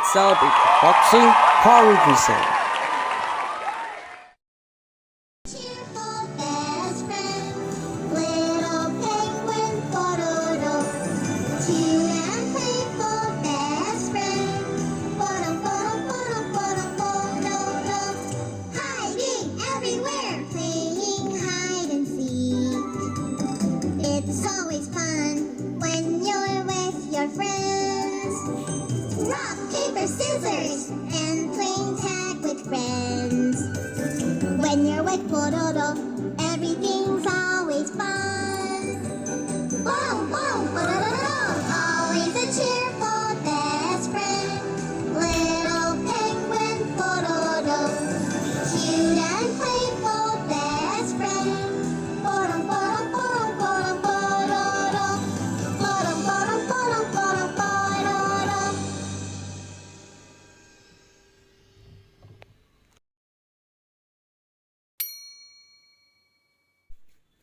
celebrate the boxing Pororo cuisine. Cheerful best friend, little penguin Pororo. Cute and playful best friend. Pororo. Hiding everywhere, playing hide and seek. It's always fun when you're with your friends. Rock, paper, scissors, and playing tag with friends. When you're with Pororo, everything's always fun. Pororo, always a cheerful best friend. Little penguin Pororo, cute and playful best friend. Pororo.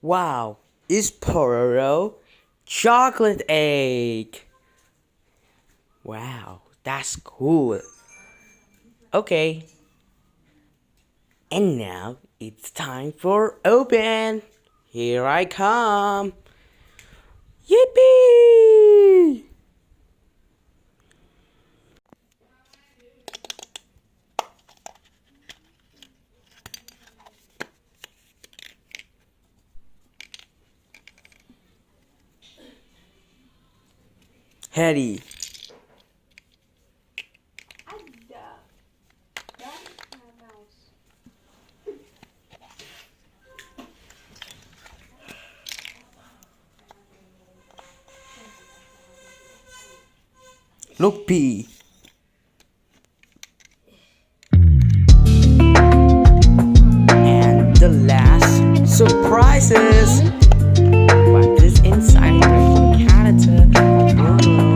Wow, is Pororo chocolate egg? Wow, that's cool. Okay, and now it's time for open. Here I come. Yippee! Hetty. Look, P. And the last surprises. What is inside the character?